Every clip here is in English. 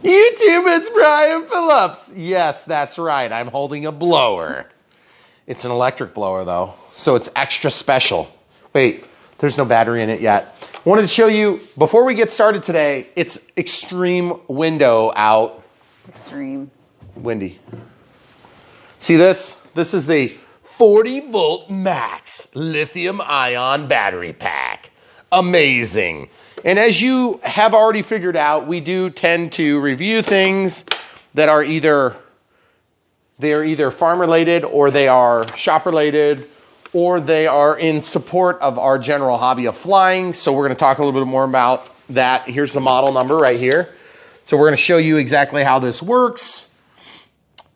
YouTube, it's Brian Phillips. Yes, that's right. I'm holding a blower. It's an electric blower, though, so it's extra special. Wait, there's no battery in it yet. I wanted to show you, before we get started today, it's extreme window out. Extreme. Windy. See this? This is the 40-volt max lithium-ion battery pack. Amazing. And as you have already figured out, we do tend to review things that are either farm related, or they are shop related, or they are in support of our general hobby of flying. So we're going to talk a little bit more about that. Here's the model number right here. So we're going to show you exactly how this works.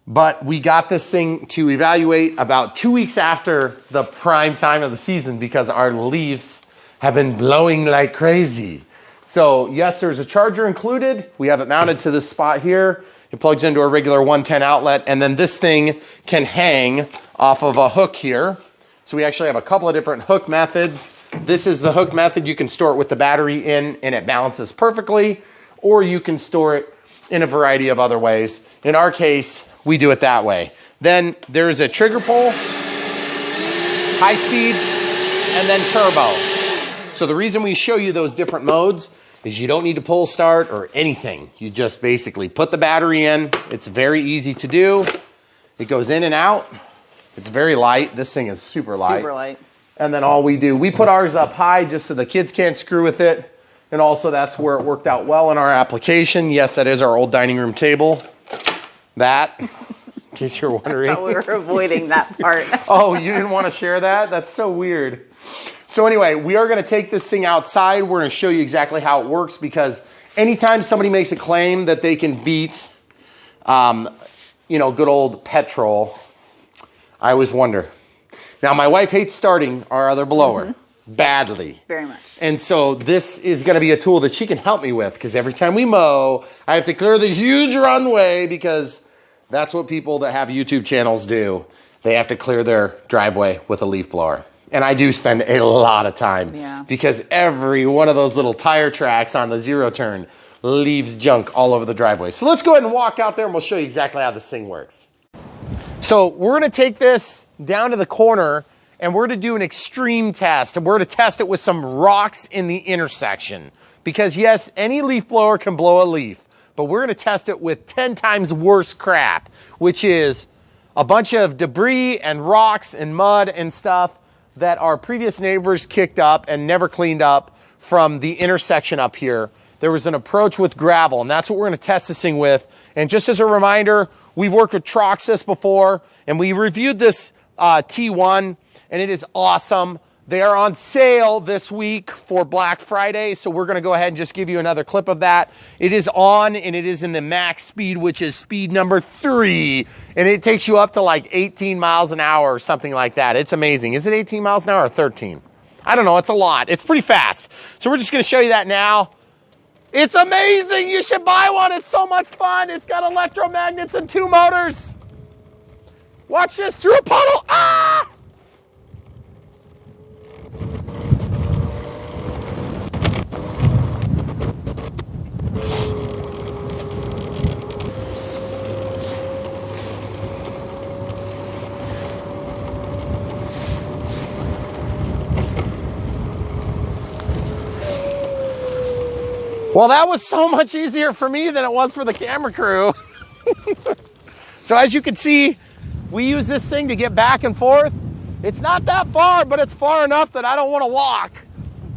But we got this thing to evaluate about 2 weeks after the prime time of the season because our leaves have been blowing like crazy. So yes, there's a charger included. We have it mounted to this spot here. It plugs into a regular 110 outlet, and then this thing can hang off of a hook here. So we actually have a couple of different hook methods. This is the hook method. You can store it with the battery in and it balances perfectly, or you can store it in a variety of other ways. In our case, we do it that way. Then there's a trigger pull, high speed, and then turbo. So the reason we show you those different modes is you don't need to pull start or anything. You just basically put the battery in. It's very easy to do. It goes in and out. It's very light. This thing is super light. Super light. And then all we do, we put ours up high just so the kids can't screw with it. And also that's where it worked out well in our application. Yes, that is our old dining room table. That, in case you're wondering. I thought we were avoiding that part. Oh, you didn't want to share that? That's so weird. So anyway, we are going to take this thing outside. We're going to show you exactly how it works, because anytime somebody makes a claim that they can beat, good old petrol, I always wonder. Now, my wife hates starting our other blower badly. Very much. And so this is going to be a tool that she can help me with, because every time we mow, I have to clear the huge runway, because that's what people that have YouTube channels do. They have to clear their driveway with a leaf blower. And I do spend a lot of time because every one of those little tire tracks on the zero turn leaves junk all over the driveway. So let's go ahead and walk out there and we'll show you exactly how this thing works. So we're going to take this down to the corner and we're going to do an extreme test. And we're going to test it with some rocks in the intersection. Because yes, any leaf blower can blow a leaf. But we're going to test it with 10 times worse crap, which is a bunch of debris and rocks and mud and stuff that our previous neighbors kicked up and never cleaned up from the intersection up here. There was an approach with gravel, and that's what we're going to test this thing with. And just as a reminder, we've worked with Troxus before, and we reviewed this T1, and it is awesome. They are on sale this week for Black Friday, so we're going to go ahead and just give you another clip of that. It is on, and it is in the max speed, which is speed number 3, and it takes you up to like 18 miles an hour or something like that. It's amazing. Is it 18 miles an hour or 13? I don't know. It's a lot. It's pretty fast. So we're just going to show you that now. It's amazing. You should buy one. It's so much fun. It's got electromagnets and 2 motors. Watch this through a puddle. Ah! Well, that was so much easier for me than it was for the camera crew. So as you can see, we use this thing to get back and forth. It's not that far, but it's far enough that I don't want to walk.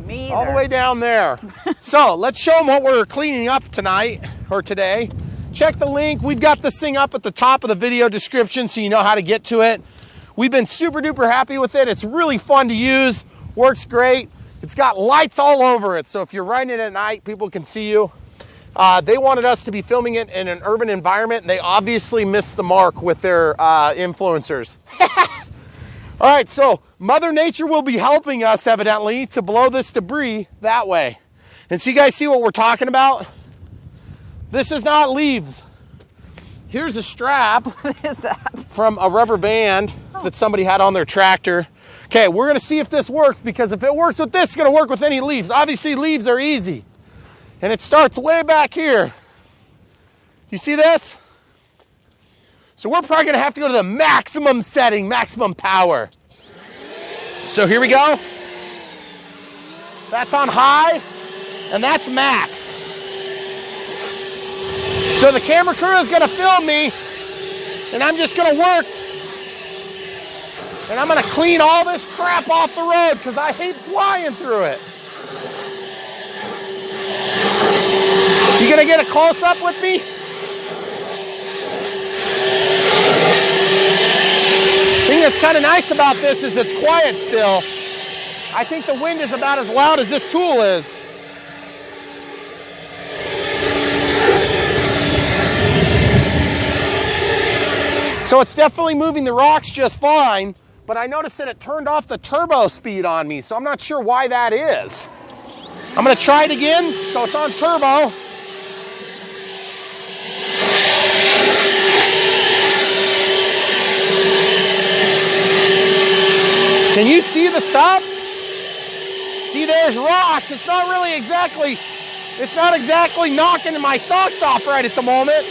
Me either. All the way down there. So let's show them what we're cleaning up tonight or today. Check the link. We've got this thing up at the top of the video description so you know how to get to it. We've been super duper happy with it. It's really fun to use. Works great. It's got lights all over it, so if you're riding it at night, people can see you. They wanted us to be filming it in an urban environment, and they obviously missed the mark with their influencers. All right, so Mother Nature will be helping us, evidently, to blow this debris that way. And so you guys see what we're talking about? This is not leaves. Here's a strap. What is that? From a rubber band that somebody had on their tractor. Okay, we're going to see if this works, because if it works with this, it's going to work with any leaves. Obviously, leaves are easy. And it starts way back here. You see this? So we're probably gonna have to go to the maximum setting, maximum power. So here we go. That's on high, and that's max. So the camera crew is gonna film me, and I'm just gonna work, and I'm gonna clean all this crap off the road because I hate flying through it. You gonna get a close up with me? The thing that's kind of nice about this is it's quiet still. I think the wind is about as loud as this tool is. So it's definitely moving the rocks just fine, but I noticed that it turned off the turbo speed on me, so I'm not sure why that is. I'm gonna try it again, so it's on turbo. Can you see the stuff? See, there's rocks. It's not exactly knocking my socks off right at the moment,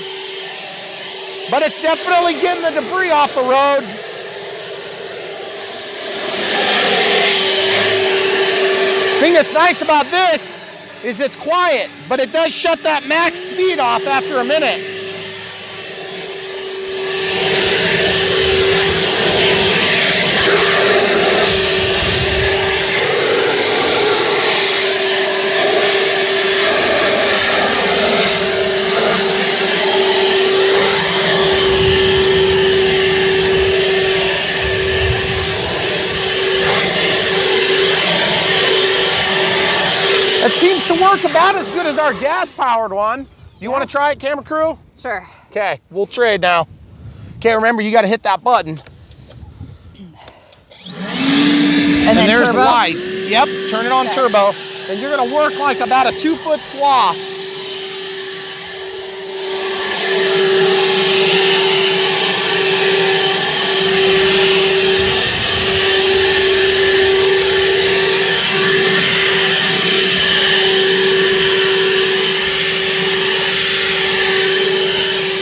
but it's definitely getting the debris off the road. The thing that's nice about this is it's quiet, but it does shut that max speed off after a minute. It seems to work about as good as our gas-powered one. You want to try it, camera crew? Sure. Okay, we'll trade now. Okay, remember, you got to hit that button. And then there's turbo? lights. Yep, turn it on turbo. And you're going to work like about a 2-foot swath.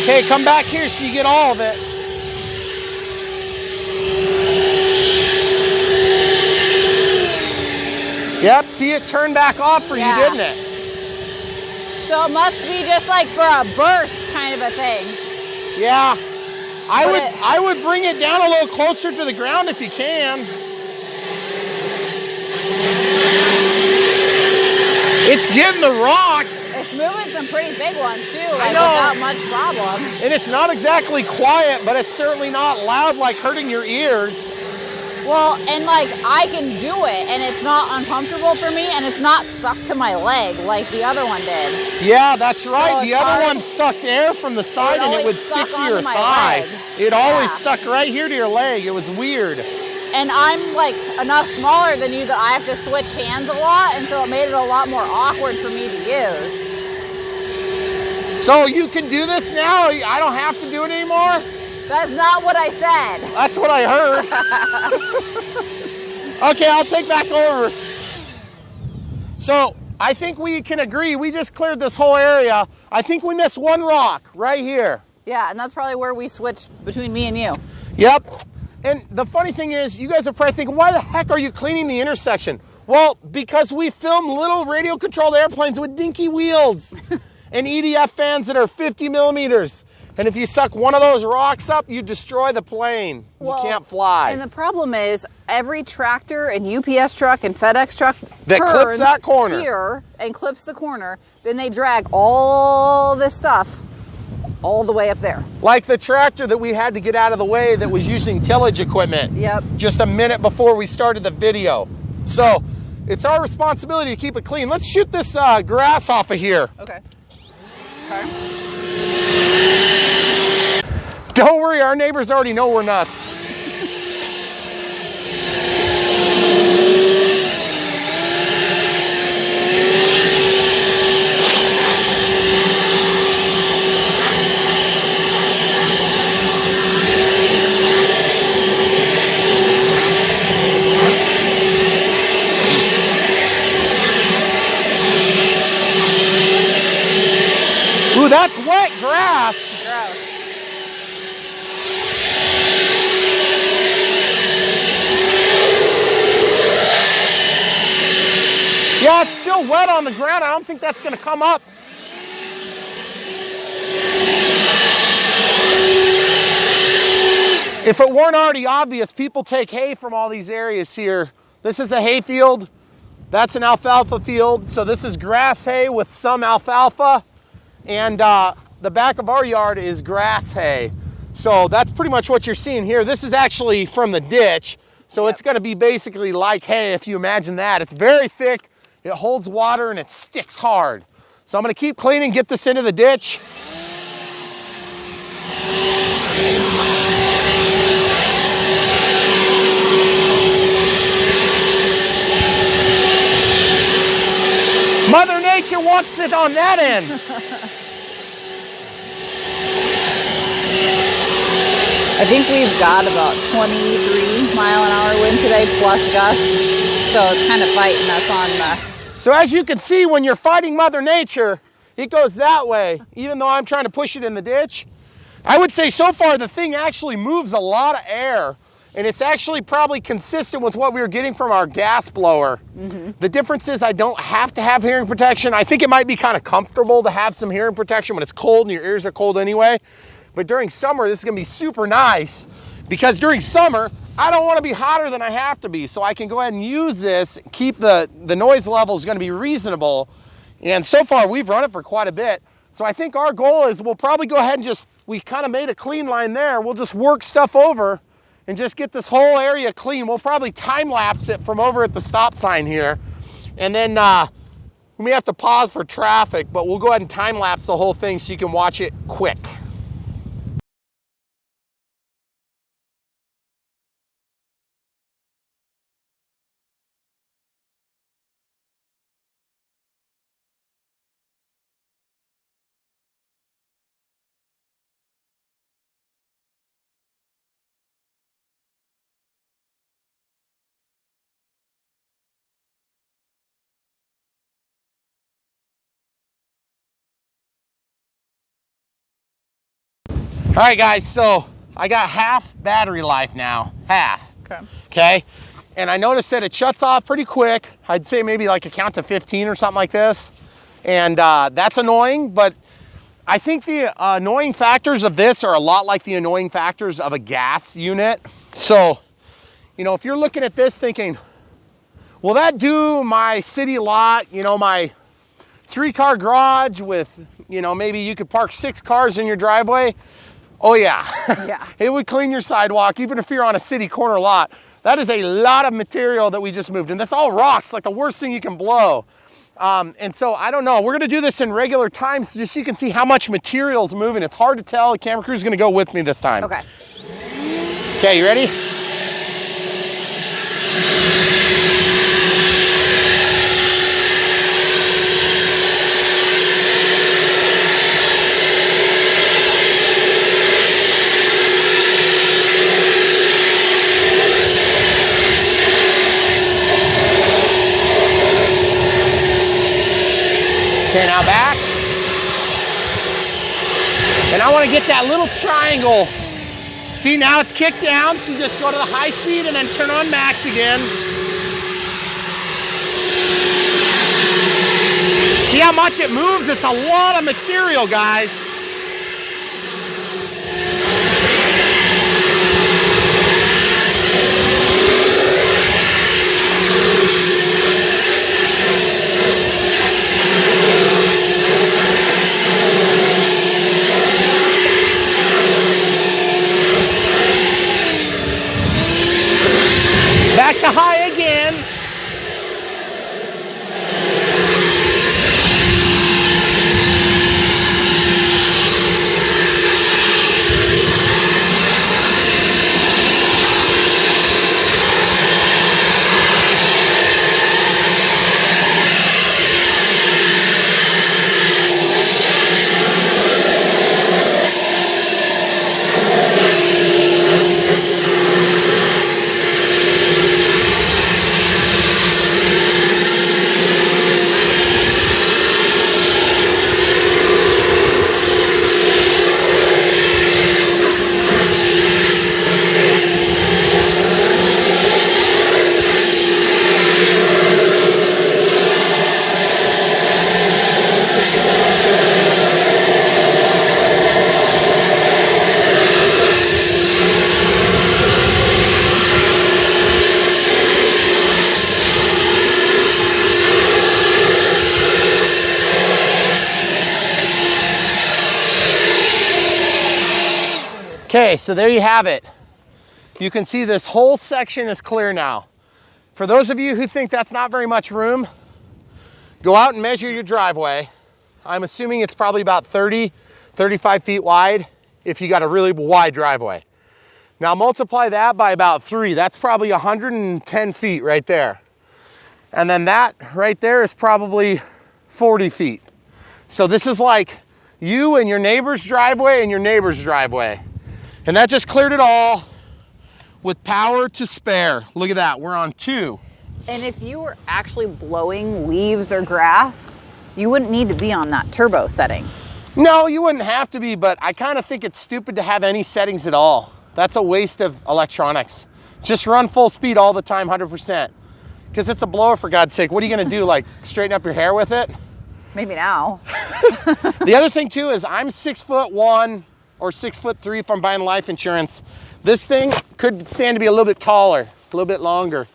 Okay, come back here so you get all of it. Yep, see it turned back off for you, didn't it? So it must be just like for a burst kind of a thing. Yeah. I would bring it down a little closer to the ground if you can. It's getting the rocks. It's moving some pretty big ones too, like without much problem. And it's not exactly quiet, but it's certainly not loud like hurting your ears. Well, and like I can do it and it's not uncomfortable for me and it's not sucked to my leg like the other one did. Yeah, that's right. So the other one sucked air from the side and it would stick to your thigh. It always sucked right here to your leg. It was weird. And I'm like enough smaller than you that I have to switch hands a lot, and so it made it a lot more awkward for me to use. So you can do this now? I don't have to do it anymore? That's not what I said. That's what I heard. Okay, I'll take back over. So I think we can agree, we just cleared this whole area. I think we missed one rock right here. Yeah, and that's probably where we switched between me and you. Yep. And the funny thing is, you guys are probably thinking, why the heck are you cleaning the intersection? Well, because we film little radio-controlled airplanes with dinky wheels and EDF fans that are 50 millimeters. And if you suck one of those rocks up, you destroy the plane. You can't fly. And the problem is, every tractor and UPS truck and FedEx truck that turns clips that corner here and clips the corner, then they drag all this stuff all the way up there. Like the tractor that we had to get out of the way that was using tillage equipment. Yep. Just a minute before we started the video. So it's our responsibility to keep it clean. Let's shoot this grass off of here. Okay. Don't worry, our neighbors already know we're nuts. Ooh, that's wet grass. Gross. Yeah, it's still wet on the ground. I don't think that's gonna come up. If it weren't already obvious, people take hay from all these areas here. This is a hay field. That's an alfalfa field. So this is grass hay with some alfalfa. And the back of our yard is grass hay. So that's pretty much what you're seeing here. This is actually from the ditch. So it's gonna be basically like hay, if you imagine that. It's very thick, it holds water, and it sticks hard. So I'm gonna keep cleaning, get this into the ditch. Mother Nature wants it on that end. I think we've got about 23-mile-an-hour wind today, plus gusts. So it's kind of fighting us on the... So as you can see, when you're fighting Mother Nature, it goes that way, even though I'm trying to push it in the ditch. I would say so far the thing actually moves a lot of air, and it's actually probably consistent with what we were getting from our gas blower. The difference is I don't have to have hearing protection. I think it might be kind of comfortable to have some hearing protection when it's cold and your ears are cold anyway. But during summer, this is gonna be super nice, because during summer, I don't wanna be hotter than I have to be, so I can go ahead and use this, keep the noise level is gonna be reasonable. And so far, we've run it for quite a bit. So I think our goal is we'll probably go ahead and we kind of made a clean line there. We'll just work stuff over and just get this whole area clean. We'll probably time lapse it from over at the stop sign here. And then we may have to pause for traffic, but we'll go ahead and time lapse the whole thing so you can watch it quick. All right, guys, so I got half battery life now, half. Okay. And I noticed that it shuts off pretty quick. I'd say maybe like a count to 15 or something like this. And that's annoying, but I think the annoying factors of this are a lot like the annoying factors of a gas unit. So, you know, if you're looking at this thinking, will that do my city lot, you know, my 3-car garage with, you know, maybe you could park 6 cars in your driveway? Oh yeah. Yeah. It would clean your sidewalk, even if you're on a city corner lot. That is a lot of material that we just moved, and that's all rocks, like the worst thing you can blow. And so I don't know, we're gonna do this in regular times just so you can see how much material's moving. It's hard to tell. The camera crew's gonna go with me this time. Okay. Okay, you ready? Okay, now back. And I want to get that little triangle. See, now it's kicked down, so you just go to the high speed and then turn on max again. See how much it moves? It's a lot of material, guys. Back to high again. Okay, so there you have it. You can see this whole section is clear now. For those of you who think that's not very much room, go out and measure your driveway. I'm assuming it's probably about 30, 35 feet wide if you got a really wide driveway. Now multiply that by about 3. That's probably 110 feet right there. And then that right there is probably 40 feet. So this is like you and your neighbor's driveway and your neighbor's driveway. And that just cleared it all with power to spare. Look at that, we're on 2. And if you were actually blowing leaves or grass, you wouldn't need to be on that turbo setting. No, you wouldn't have to be, but I kind of think it's stupid to have any settings at all. That's a waste of electronics. Just run full speed all the time, 100%. Because it's a blower, for God's sake. What are you gonna do, like straighten up your hair with it? Maybe now. The other thing too is I'm 6'1" or 6'3" if I'm buying life insurance. This thing could stand to be a little bit taller, a little bit longer.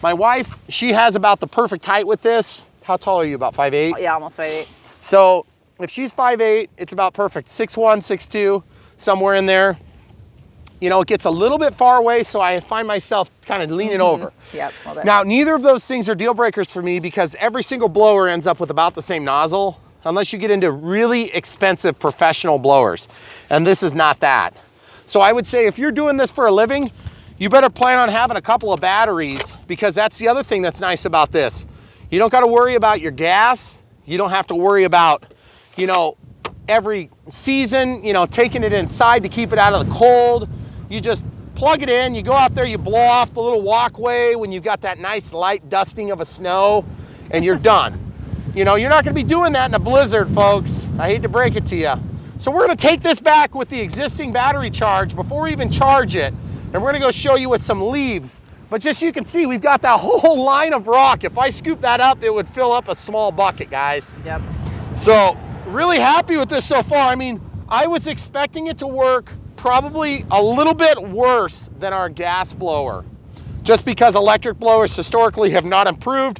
My wife, she has about the perfect height with this. How tall are you, about 5'8"? Yeah, almost 5'8". So if she's 5'8", it's about perfect. 6'1", 6'2", somewhere in there. You know, it gets a little bit far away, so I find myself kind of leaning over. Yep. Now, neither of those things are deal breakers for me because every single blower ends up with about the same nozzle, unless you get into really expensive professional blowers. And this is not that. So I would say if you're doing this for a living, you better plan on having a couple of batteries, because that's the other thing that's nice about this. You don't got to worry about your gas. You don't have to worry about, you know, every season, you know, taking it inside to keep it out of the cold. You just plug it in, you go out there, you blow off the little walkway when you've got that nice light dusting of a snow, and you're done. You know, you're not gonna be doing that in a blizzard, folks. I hate to break it to you. So we're gonna take this back with the existing battery charge before we even charge it, and we're gonna go show you with some leaves. But just so you can see, we've got that whole line of rock. If I scoop that up, it would fill up a small bucket, guys. Yep. So really happy with this so far. I mean, I was expecting it to work probably a little bit worse than our gas blower, just because electric blowers historically have not improved,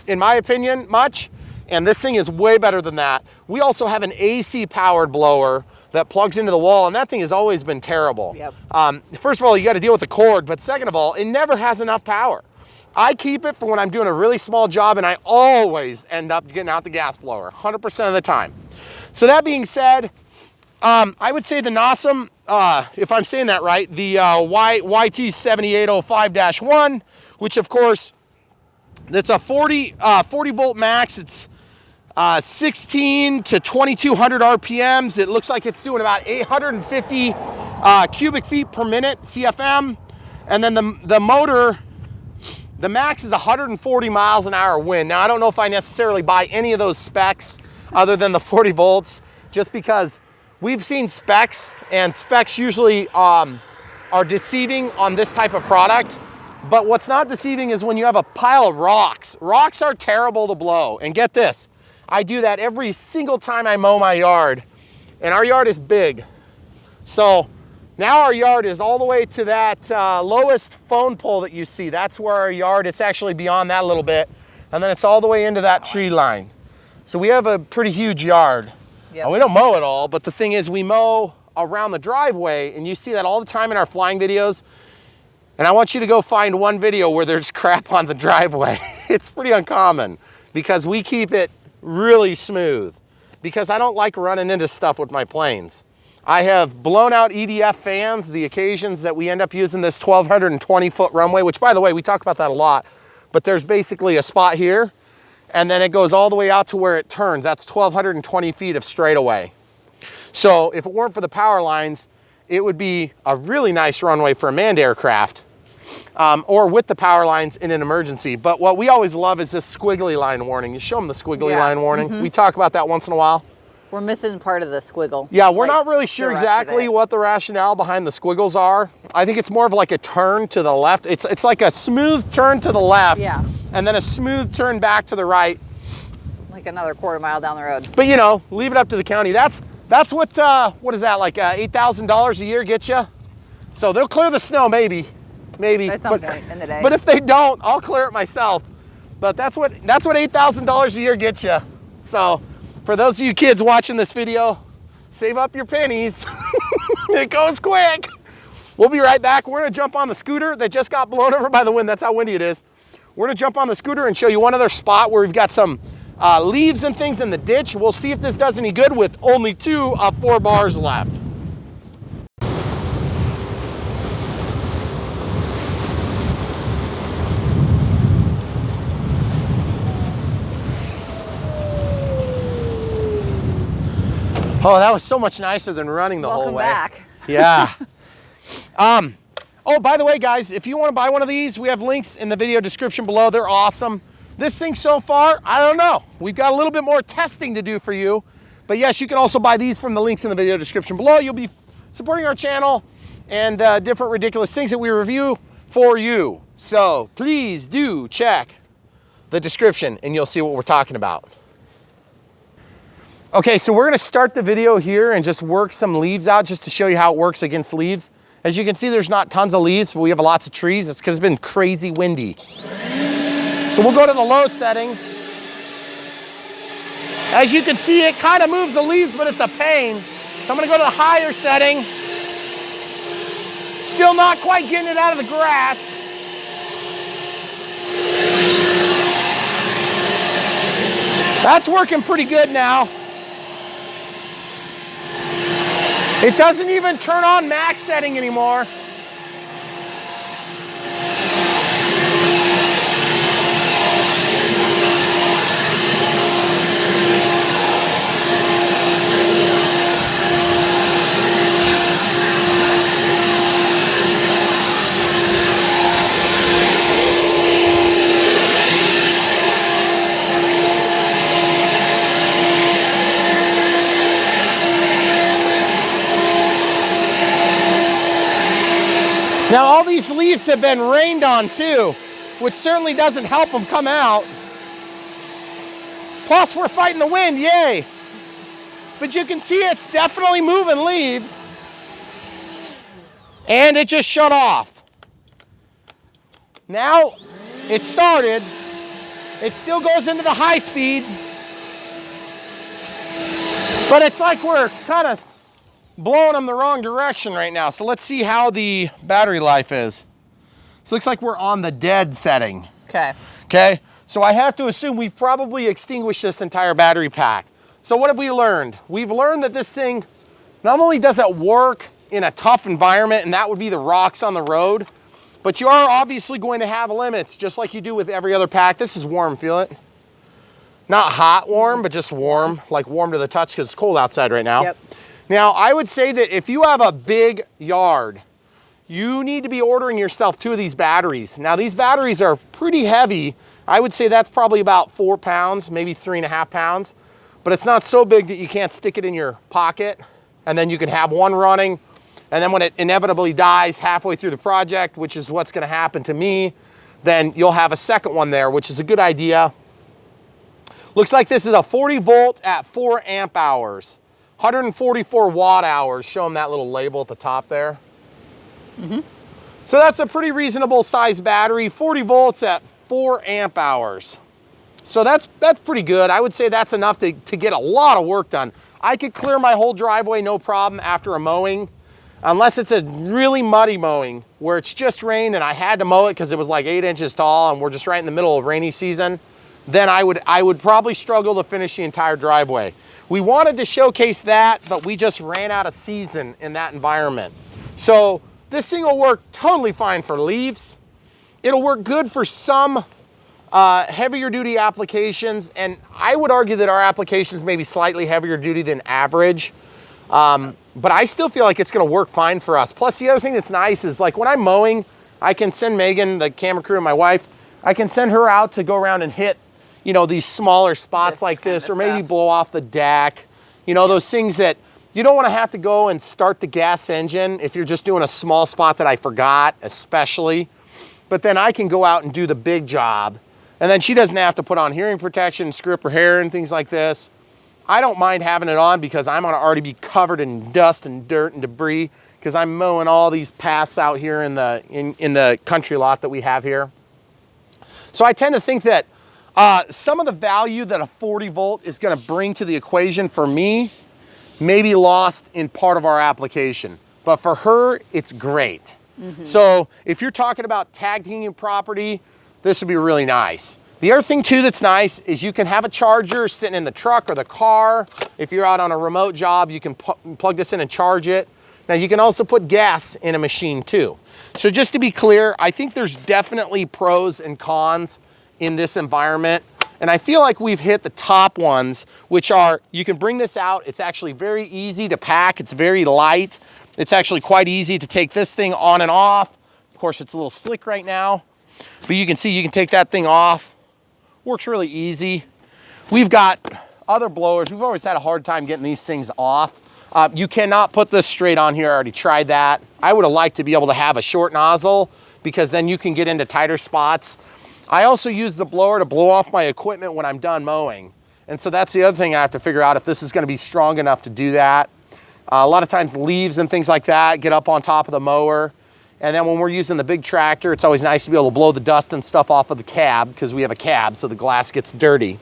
in my opinion, much. And this thing is way better than that. We also have an AC powered blower that plugs into the wall, and that thing has always been terrible. Yep. First of all, you got to deal with the cord, but second of all, it never has enough power. I keep it for when I'm doing a really small job, and I always end up getting out the gas blower 100% of the time. So that being said, I would say the Nasum, if I'm saying that right, the YT7805-01, which of course, that's a 40 volt max. It's 16 to 2200 RPMs. It looks like it's doing about 850 cubic feet per minute CFM. And then the motor, the max is 140 miles an hour wind. Now, I don't know if I necessarily buy any of those specs other than the 40 volts, just because we've seen specs, and specs usually are deceiving on this type of product. But what's not deceiving is when you have a pile of rocks. Rocks are terrible to blow. And get this, I do that every single time I mow my yard. And our yard is big. So now our yard is all the way to that lowest phone pole that you see. That's where our yard, it's actually beyond that a little bit. And then it's all the way into that tree line. So we have a pretty huge yard. Yep. We don't mow it all, but the thing is we mow around the driveway, and you see that all the time in our flying videos. And I want you to go find one video where there's crap on the driveway. It's pretty uncommon because we keep it really smooth, because I don't like running into stuff with my planes. I have blown out EDF fans, the occasions that we end up using this 1,220 foot runway, which by the way, we talk about that a lot, but there's basically a spot here, and then it goes all the way out to where it turns. That's 1,220 feet of straightaway. So if it weren't for the power lines, it would be a really nice runway for a manned aircraft, or with the power lines in an emergency. But what we always love is this squiggly line warning. You show them the squiggly line warning. We talk about that once in a while. We're missing part of the squiggle. Yeah, we're not really sure exactly what the rationale behind the squiggles are. I think it's more of like a turn to the left. It's like a smooth turn to the left, and then a smooth turn back to the right. Like another quarter mile down the road. But you know, leave it up to the county. That's what is that, like $8,000 a year get you? So they'll clear the snow, maybe. At some point in the day. But if they don't, I'll clear it myself. But that's what $8,000 a year gets you. So for those of you kids watching this video, Save up your pennies. It goes quick. We'll be right back. We're gonna jump on the scooter that just got blown over by the wind. That's how windy it is. We're gonna jump on the scooter and show you one other spot where we've got some leaves and things in the ditch. We'll see if this does any good with only 2 of 4 bars left. Oh, that was so much nicer than running the whole way. Welcome back. Yeah. Oh, by the way, guys, if you want to buy one of these, we have links in the video description below. They're awesome. This thing so far, I don't know. We've got a little bit more testing to do for you. But yes, you can also buy these from the links in the video description below. You'll be supporting our channel and different ridiculous things that we review for you. So please do check the description and you'll see what we're talking about. Okay, so we're gonna start the video here and just work some leaves out just to show you how it works against leaves. As you can see, there's not tons of leaves, but we have lots of trees. It's because it's been crazy windy. So we'll go to the low setting. As you can see, it kind of moves the leaves, but it's a pain. So I'm gonna go to the higher setting. Still not quite getting it out of the grass. That's working pretty good now. It doesn't even turn on max setting anymore. Now all these leaves have been rained on too, which certainly doesn't help them come out. Plus we're fighting the wind, yay. But you can see it's definitely moving leaves. And it just shut off. Now it started. It still goes into the high speed. But it's like we're kind of blowing them the wrong direction right now. So let's see how the battery life is. So it looks like we're on the dead setting. Okay. Okay, so I have to assume we've probably extinguished this entire battery pack. So what have we learned? We've learned that this thing not only does it work in a tough environment, and that would be the rocks on the road, but you are obviously going to have limits, just like you do with every other pack. This is warm, feel it? Not hot warm, but just warm, like warm to the touch because it's cold outside right now. Yep. Now, I would say that if you have a big yard, you need to be ordering yourself 2 of these batteries. Now, these batteries are pretty heavy. I would say that's probably about 4 pounds, maybe 3.5 pounds, but it's not so big that you can't stick it in your pocket, and then you can have one running, and then when it inevitably dies halfway through the project, which is what's gonna happen to me, then you'll have a second one there, which is a good idea. Looks like this is a 40 volt at 4 amp hours. 144 watt hours, show them that little label at the top there. So that's a pretty reasonable size battery, 40 volts at 4 amp hours. So that's pretty good. I would say that's enough to get a lot of work done. I could clear my whole driveway no problem after a mowing, unless it's a really muddy mowing where it's just rained and I had to mow it because it was like 8 inches tall and we're just right in the middle of rainy season. Then I would probably struggle to finish the entire driveway. We wanted to showcase that, but we just ran out of season in that environment. So this thing will work totally fine for leaves. It'll work good for some heavier duty applications, and I would argue that our applications may be slightly heavier duty than average. But I still feel like it's gonna work fine for us. Plus the other thing that's nice is like when I'm mowing, I can send Megan, the camera crew, and my wife, I can send her out to go around and hit, you know, these smaller spots like this, or maybe blow off the deck. You know, those things that you don't want to have to go and start the gas engine if you're just doing a small spot that I forgot, especially. But then I can go out and do the big job. And then she doesn't have to put on hearing protection, screw up her hair and things like this. I don't mind having it on because I'm gonna already be covered in dust and dirt and debris because I'm mowing all these paths out here in the country lot that we have here. So I tend to think that some of the value that a 40 volt is gonna bring to the equation for me maybe lost in part of our application. But for her, it's great. So if you're talking about tag teaming property, this would be really nice. The other thing too that's nice is you can have a charger sitting in the truck or the car. If you're out on a remote job, you can plug this in and charge it. Now you can also put gas in a machine too. So just to be clear, I think there's definitely pros and cons in this environment. And I feel like we've hit the top ones, which are, you can bring this out. It's actually very easy to pack. It's very light. It's actually quite easy to take this thing on and off. Of course, it's a little slick right now, but you can see you can take that thing off. Works really easy. We've got other blowers. We've always had a hard time getting these things off. You cannot put this straight on here. I already tried that. I would have liked to be able to have a short nozzle because then you can get into tighter spots. I also use the blower to blow off my equipment when I'm done mowing. And so that's the other thing I have to figure out, if this is gonna be strong enough to do that. A lot of times leaves and things like that get up on top of the mower. And then when we're using the big tractor, it's always nice to be able to blow the dust and stuff off of the cab, because we have a cab, so the glass gets dirty.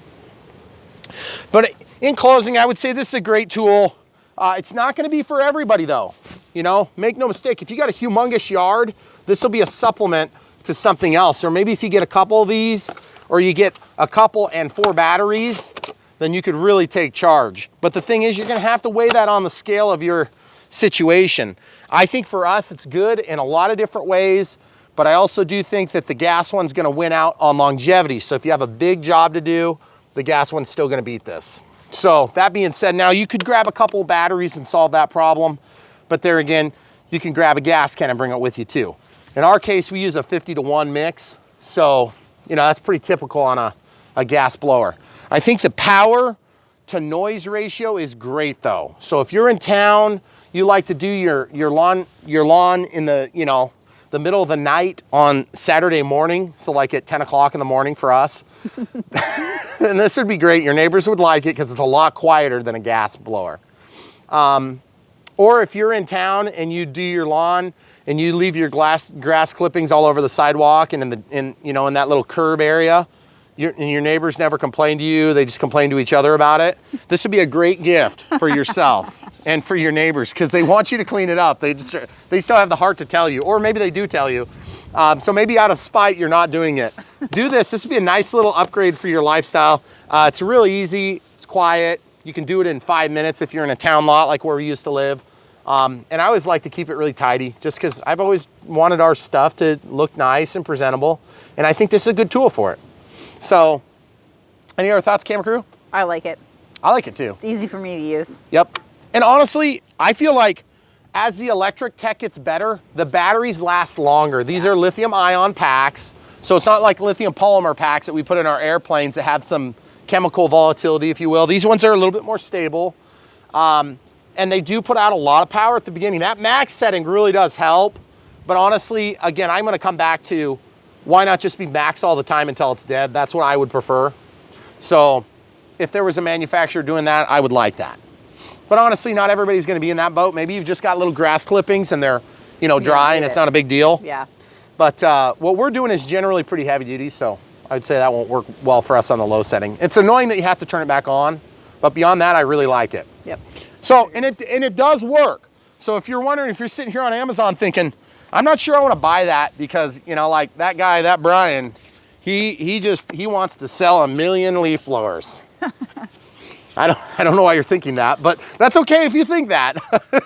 But in closing, I would say this is a great tool. It's not gonna be for everybody though. You know, make no mistake, if you got a humongous yard, this will be a supplement to something else. Or maybe if you get a couple of these, or you get a couple and 4 batteries, then you could really take charge. But the thing is, you're gonna have to weigh that on the scale of your situation. I think for us, it's good in a lot of different ways, but I also do think that the gas one's gonna win out on longevity. So if you have a big job to do, the gas one's still gonna beat this. So that being said, now you could grab a couple of batteries and solve that problem, but there again, you can grab a gas can and bring it with you too. In our case, we use a 50-to-1 mix. So, you know, that's pretty typical on a gas blower. I think the power to noise ratio is great though. So if you're in town, you like to do your lawn in the, you know, the middle of the night on Saturday morning. So like at 10 o'clock in the morning for us. And this would be great. Your neighbors would like it because it's a lot quieter than a gas blower. Or if you're in town and you do your lawn and you leave your grass clippings all over the sidewalk and in that little curb area, and your neighbors never complain to you, they just complain to each other about it. This would be a great gift for yourself and for your neighbors, because they want you to clean it up. They still have the heart to tell you, or maybe they do tell you. So maybe out of spite, you're not doing it. Do this. This would be a nice little upgrade for your lifestyle. It's really easy. It's quiet. You can do it in 5 minutes if you're in a town lot like where we used to live. And I always like to keep it really tidy, just because I've always wanted our stuff to look nice and presentable. And I think this is a good tool for it. So, any other thoughts, camera crew? I like it. I like it too. It's easy for me to use. Yep. And honestly, I feel like as the electric tech gets better, the batteries last longer. These are lithium ion packs. So it's not like lithium polymer packs that we put in our airplanes that have some chemical volatility, if you will. These ones are a little bit more stable. And they do put out a lot of power at the beginning. That max setting really does help. But honestly, again, I'm gonna come back to, why not just be max all the time until it's dead? That's what I would prefer. So if there was a manufacturer doing that, I would like that. But honestly, not everybody's gonna be in that boat. Maybe you've just got little grass clippings and they're, you know, dry and it's not a big deal. Yeah. But what we're doing is generally pretty heavy duty, so I'd say that won't work well for us on the low setting. It's annoying that you have to turn it back on, but beyond that, I really like it. Yep. So, and it does work. So if you're wondering, if you're sitting here on Amazon thinking, I'm not sure I want to buy that because, you know, like that guy, that Brian, he wants to sell 1 million leaf blowers. I don't know why you're thinking that, but that's okay if you think that.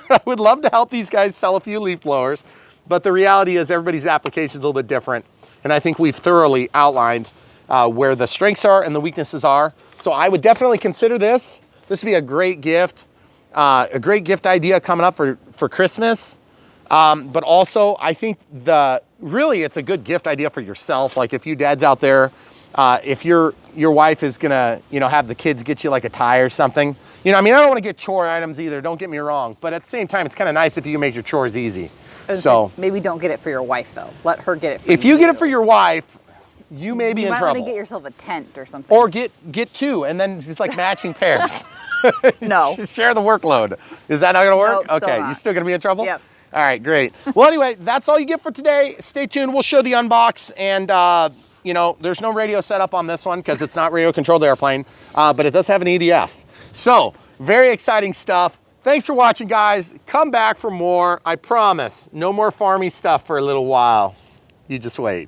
I would love to help these guys sell a few leaf blowers, but the reality is everybody's application is a little bit different. And I think we've thoroughly outlined where the strengths are and the weaknesses are. So I would definitely consider this. This would be a great gift idea coming up for Christmas. But also I think really it's a good gift idea for yourself. Like if you dads out there, if your wife is gonna, you know, have the kids get you like a tie or something, you know, I mean, I don't want to get chore items either, don't get me wrong, but at the same time, it's kind of nice if you can make your chores easy. So maybe don't get it for your wife though. Let her get it for you. If you get it for your wife, you may be in trouble. You might want to get yourself a tent or something. Or get 2 and then just like matching pairs. No. Share the workload. Is that not gonna work? Nope, okay, you're still gonna be in trouble? Yep. All right, great. Well, anyway, that's all you get for today. Stay tuned. We'll show the unbox. And, you know, there's no radio setup on this one because it's not radio controlled airplane, but it does have an EDF. So very exciting stuff. Thanks for watching, guys. Come back for more. I promise. No more farmy stuff for a little while. You just wait.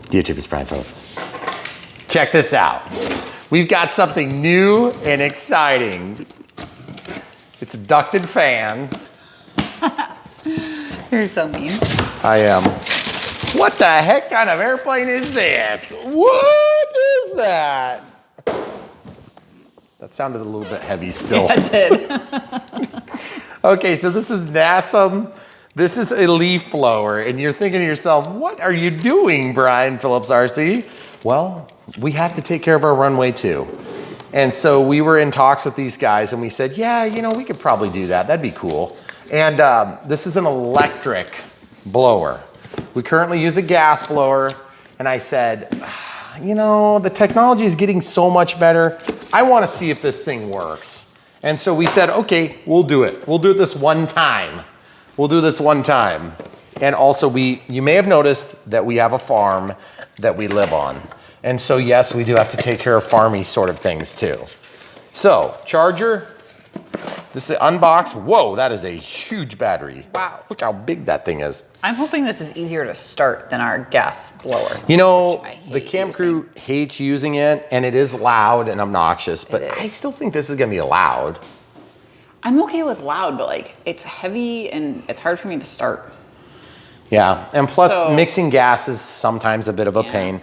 YouTube is Brian Phillips. Check this out. We've got something new and exciting. It's a ducted fan. You're so mean. I am. What the heck kind of airplane is this? What is that? That sounded a little bit heavy still. Yeah, it did. Okay, so this is Nasum. This is a leaf blower, and you're thinking to yourself, what are you doing, Brian Phillips RC? Well, we have to take care of our runway too. And so we were in talks with these guys, and we said, yeah, you know, we could probably do that. That'd be cool. And this is an electric blower. We currently use a gas blower, and I said, you know, the technology is getting so much better. I want to see if this thing works. And so we said, okay, we'll do it. We'll do it this one time. We'll do this one time. And also you may have noticed that we have a farm that we live on. And so yes, we do have to take care of farmy sort of things too. So charger, this is unboxed. Whoa, that is a huge battery. Wow. Look how big that thing is. I'm hoping this is easier to start than our gas blower. You know, the camp crew hates using it, and it is loud and obnoxious, but I still think this is gonna be loud. I'm okay with loud, but like it's heavy and it's hard for me to start. Yeah, and plus mixing gas is sometimes a bit of a pain.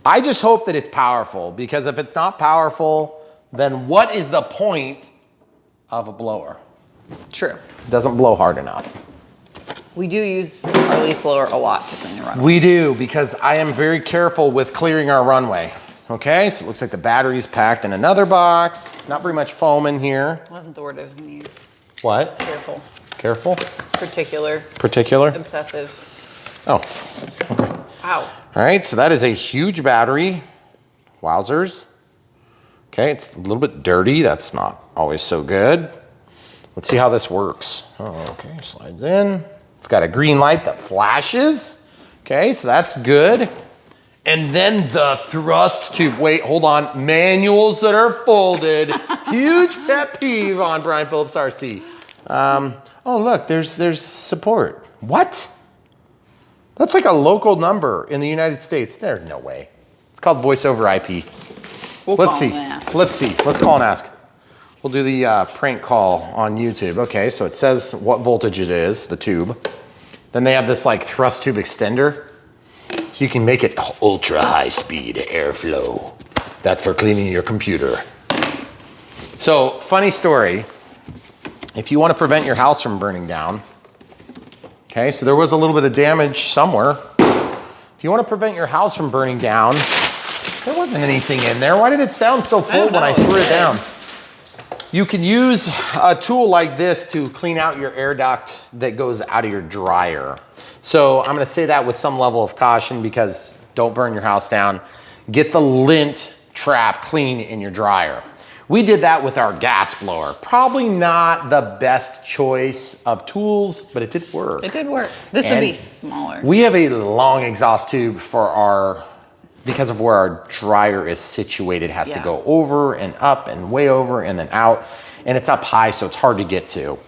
I just hope that it's powerful, because if it's not powerful, then what is the point of a blower? True. It doesn't blow hard enough. We do use our leaf blower a lot to clean the runway. We do, because I am very careful with clearing our runway. Okay, so it looks like the battery's packed in another box. Not very much foam in here. Wasn't the word I was gonna use. What? Careful. Careful? Particular. Particular? Obsessive. Oh, okay. Wow. All right, so that is a huge battery. Wowzers. Okay, it's a little bit dirty. That's not always so good. Let's see how this works. Oh, okay, slides in. It's got a green light that flashes. Okay, so that's good. And then the thrust tube. Wait, hold on. Manuals that are folded. Huge pet peeve on Brian Phillips RC. Oh, look, there's support. What? That's like a local number in the United States. There's no way. It's called voice over IP. Let's see. Let's call and ask. We'll do the prank call on YouTube. Okay, so it says what voltage it is, the tube. Then they have this like thrust tube extender. So you can make it ultra high speed airflow. That's for cleaning your computer. So funny story. If you want to prevent your house from burning down, okay, so there was a little bit of damage somewhere. If you want to prevent your house from burning down, there wasn't anything in there. Why did it sound so full when I threw it down? You can use a tool like this to clean out your air duct that goes out of your dryer. So I'm gonna say that with some level of caution, because don't burn your house down. Get the lint trap clean in your dryer. We did that with our gas blower. Probably not the best choice of tools, but it did work. It did work. This would be smaller. We have a long exhaust tube for our, because of where our dryer is situated, has to go over and up and way over and then out. And it's up high, so it's hard to get to.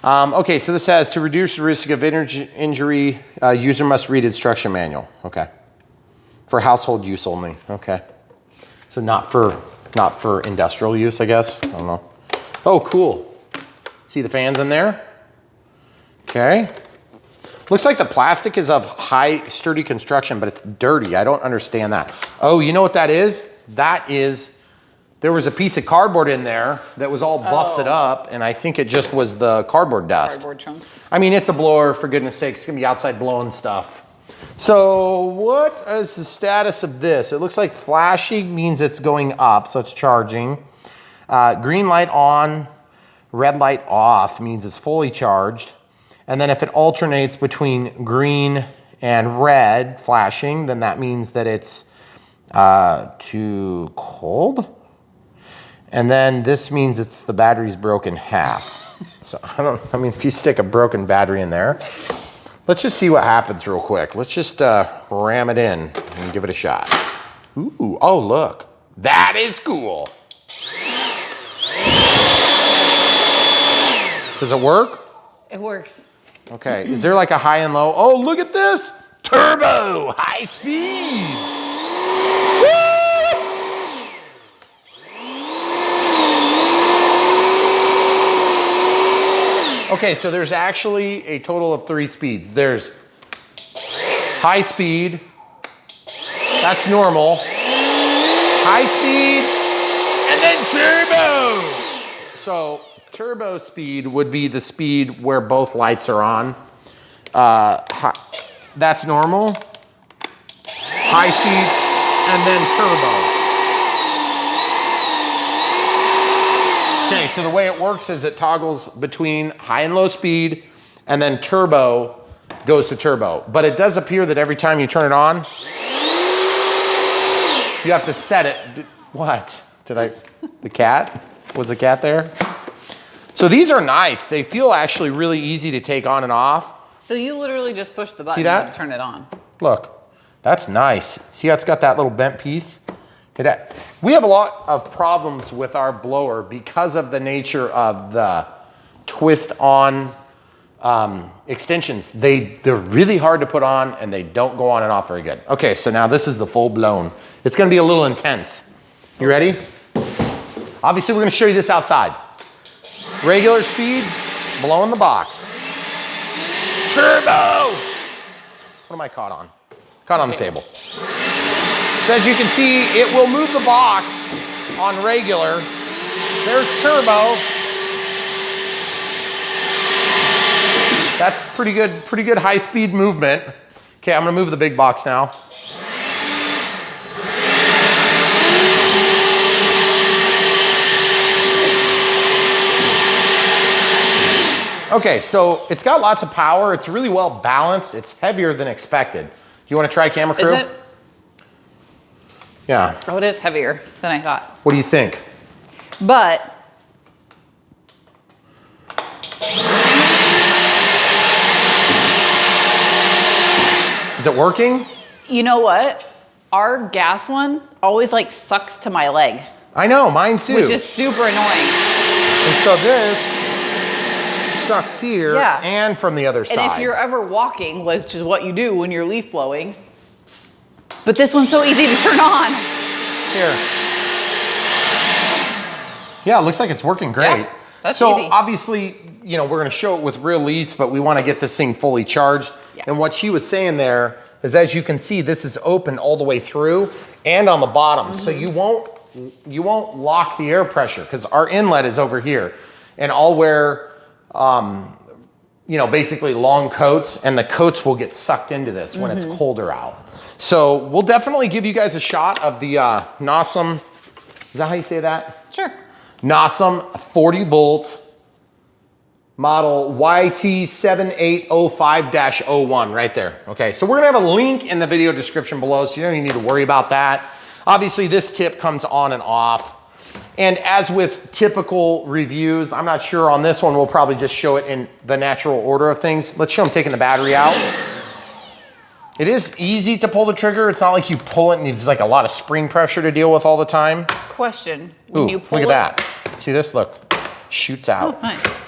Okay, so this says, to reduce the risk of injury, user must read instruction manual. Okay. For household use only. Okay. So not for industrial use, I guess. I don't know. Oh, cool. See the fans in there? Okay. Looks like the plastic is of high sturdy construction, but it's dirty. I don't understand that. Oh, you know what that is? That is, there was a piece of cardboard in there that was all busted up, and I think it just was the cardboard dust. Cardboard chunks. I mean, it's a blower, for goodness sake. It's gonna be outside blowing stuff. So what is the status of this? It looks like flashing means it's going up, so it's charging. Green light on, red light off means it's fully charged. And then if it alternates between green and red flashing, then that means that it's too cold. And then this means it's the battery's broken half. So I mean, if you stick a broken battery in there, let's just see what happens real quick. Let's just ram it in and give it a shot. Ooh, oh look, that is cool. Does it work? It works. Okay, is there like a high and low? Oh, look at this! Turbo, high speed! Woo! Okay, so there's actually a total of 3 speeds. There's high speed, that's normal, high speed, and then turbo! So, turbo speed would be the speed where both lights are on. That's normal. High speed, and then turbo. Okay, so the way it works is it toggles between high and low speed, and then turbo goes to turbo. But it does appear that every time you turn it on, you have to set it. What? The cat? Was the cat there? So these are nice. They feel actually really easy to take on and off. So you literally just push the button See that? to turn it on. Look, that's nice. See how it's got that little bent piece? We have a lot of problems with our blower because of the nature of the twist on extensions. They're really hard to put on and they don't go on and off very good. Okay, so now this is the full blown. It's gonna be a little intense. You ready? Obviously we're gonna show you this outside. Regular speed, blowing the box. Turbo! What am I caught on? Caught on the table. So as you can see, it will move the box on regular. There's turbo. That's pretty good high speed movement. Okay, I'm gonna move the big box now. Okay, so it's got lots of power. It's really well balanced. It's heavier than expected. You want to try, camera crew? Is it? Yeah. Oh, it is heavier than I thought. What do you think? But is it working? you know what? Our gas one always like sucks to my leg. I know, mine too. Which is super annoying. And so this sucks here and from the other side. And if you're ever walking, which is what you do when you're leaf blowing, but this one's so easy to turn on. Here. Yeah, it looks like it's working great. Yeah, that's so easy. Obviously, you know, we're gonna show it with real leaves, but we wanna get this thing fully charged. Yeah. And what she was saying there is, as you can see, this is open all the way through and on the bottom. So you won't lock the air pressure because our inlet is over here. And I'll wear, you know, basically long coats, and the coats will get sucked into this when it's colder out. So we'll definitely give you guys a shot of the Nasum, is that how you say that? Sure. Nasum 40 volt model YT7805-01 right there. Okay, so we're gonna have a link in the video description below, so you don't even need to worry about that. Obviously this tip comes on and off. And as with typical reviews, I'm not sure on this one, we'll probably just show it in the natural order of things. Let's show them taking the battery out. It is easy to pull the trigger. It's not like you pull it and it's like a lot of spring pressure to deal with all the time. Question. When Ooh, you pull look at that. See this? Look, shoots out. Oh, nice.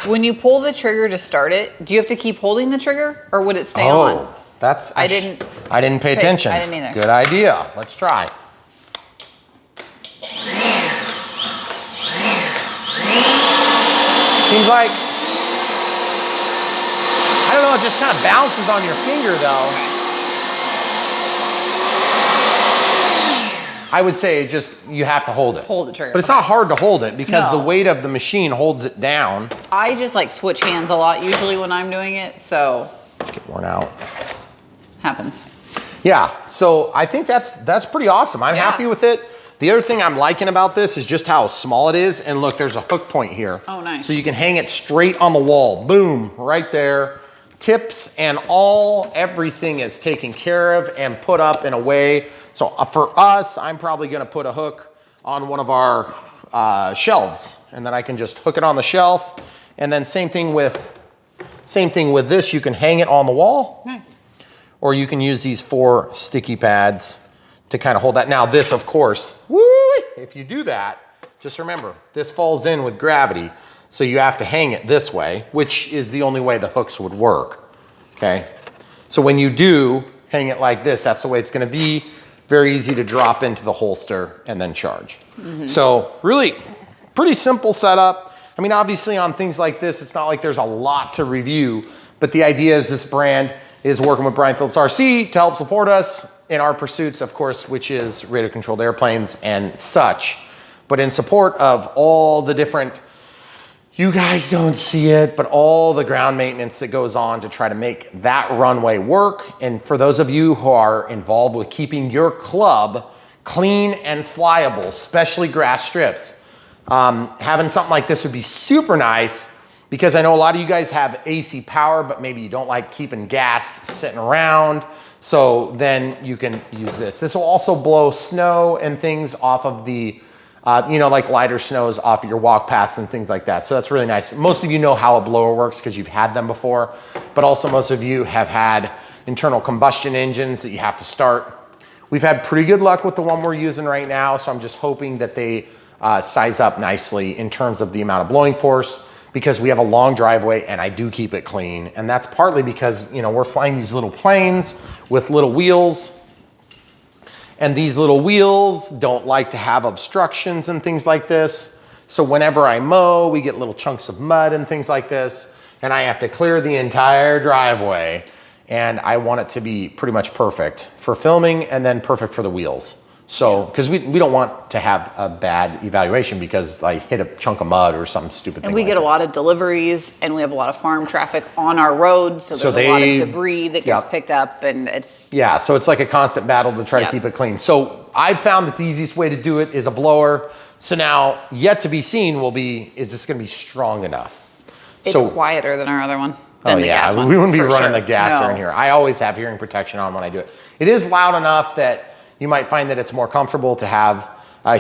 When you pull the trigger to start it, do you have to keep holding the trigger or would it stay on? That's, I didn't pay attention. I didn't either. Good idea. Let's try. Seems like, I don't know, it just kind of bounces on your finger though. I would say just, you have to hold it. Hold the trigger. But it's not hard to hold it because No. the weight of the machine holds it down. I just like switch hands a lot usually when I'm doing it, so. Just get worn out. Happens. Yeah, so I think that's pretty awesome. I'm happy with it. The other thing I'm liking about this is just how small it is. And look, there's a hook point here. Oh, nice. So you can hang it straight on the wall. Boom, right there. Tips and everything is taken care of and put up in a way. So for us, I'm probably gonna put a hook on one of our shelves, and then I can just hook it on the shelf. And then same thing with this, you can hang it on the wall. Nice. Or you can use these 4 sticky pads to kind of hold that. Now this, of course, if you do that, just remember, this falls in with gravity. So you have to hang it this way, which is the only way the hooks would work, okay? So when you do hang it like this, that's the way it's gonna be. Very easy to drop into the holster and then charge. So really pretty simple setup. I mean, obviously on things like this, it's not like there's a lot to review, but the idea is this brand is working with Brian Phillips RC to help support us in our pursuits, of course, which is radio controlled airplanes and such. But in support of all the different, you guys don't see it, but all the ground maintenance that goes on to try to make that runway work. And for those of you who are involved with keeping your club clean and flyable, especially grass strips, having something like this would be super nice, because I know a lot of you guys have AC power, but maybe you don't like keeping gas sitting around. So then you can use this. This will also blow snow and things off of the, you know, like lighter snows off of your walk paths and things like that. So that's really nice. Most of you know how a blower works because you've had them before, but also most of you have had internal combustion engines that you have to start. We've had pretty good luck with the one we're using right now, so I'm just hoping that they size up nicely in terms of the amount of blowing force, because we have a long driveway and I do keep it clean. And that's partly because, you know, we're flying these little planes with little wheels, and these little wheels don't like to have obstructions and things like this. So whenever I mow, we get little chunks of mud and things like this, and I have to clear the entire driveway. And I want it to be pretty much perfect for filming and then perfect for the wheels. So, because we don't want to have a bad evaluation because I hit a chunk of mud or some stupid thing. And we get a lot of deliveries, and we have a lot of farm traffic on our roads, so there's a lot of debris that gets picked up, and it's... Yeah, so it's like a constant battle to try to keep it clean. So I've found that the easiest way to do it is a blower. So now, yet to be seen will be, is this gonna be strong enough? It's quieter than our other one. Oh yeah, we wouldn't be running the gasser in here. I always have hearing protection on when I do it. It is loud enough that you might find that it's more comfortable to have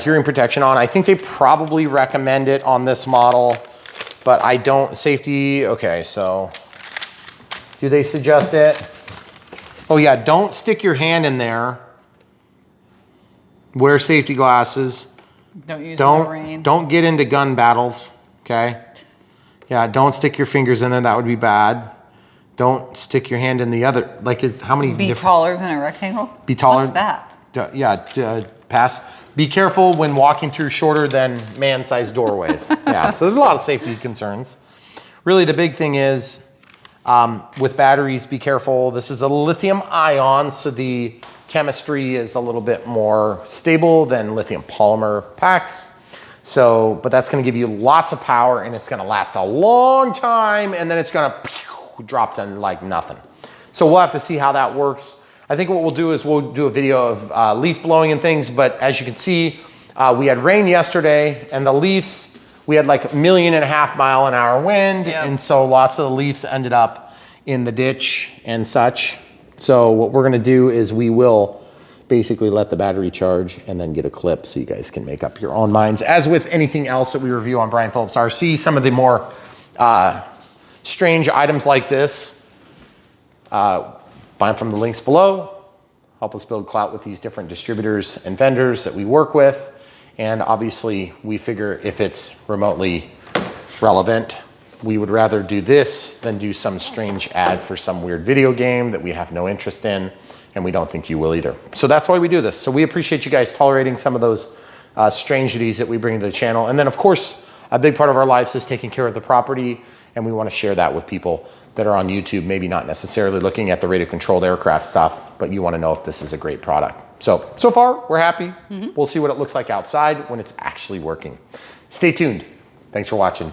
hearing protection on. I think they probably recommend it on this model, but I don't, safety, okay, so do they suggest it? Oh yeah, don't stick your hand in there. Wear safety glasses. Don't use it in the rain. Don't get into gun battles, okay? Yeah, don't stick your fingers in there, that would be bad. Don't stick your hand in the other, like how many? Be taller than a rectangle? Be taller. What's that? Pass. Be careful when walking through shorter than man-sized doorways. Yeah, so there's a lot of safety concerns. Really, the big thing is with batteries, be careful. This is a lithium ion, so the chemistry is a little bit more stable than lithium polymer packs. So, but that's gonna give you lots of power, and it's gonna last a long time, and then it's gonna drop to like nothing. So we'll have to see how that works. I think what we'll do is we'll do a video of leaf blowing and things, but as you can see, we had rain yesterday, and the leaves, we had like 1.5 mile-an-hour wind, and so lots of the leaves ended up in the ditch and such. So what we're gonna do is we will basically let the battery charge and then get a clip so you guys can make up your own minds. As with anything else that we review on Brian Phillips RC, some of the more strange items like this, find from the links below. Help us build clout with these different distributors and vendors that we work with. And obviously we figure if it's remotely relevant, we would rather do this than do some strange ad for some weird video game that we have no interest in, and we don't think you will either. So that's why we do this. So we appreciate you guys tolerating some of those strangeties that we bring to the channel. And then of course, a big part of our lives is taking care of the property, and we want to share that with people that are on YouTube, maybe not necessarily looking at the radio controlled aircraft stuff, but you want to know if this is a great product. So far we're happy. We'll see what it looks like outside when it's actually working. Stay tuned. Thanks for watching.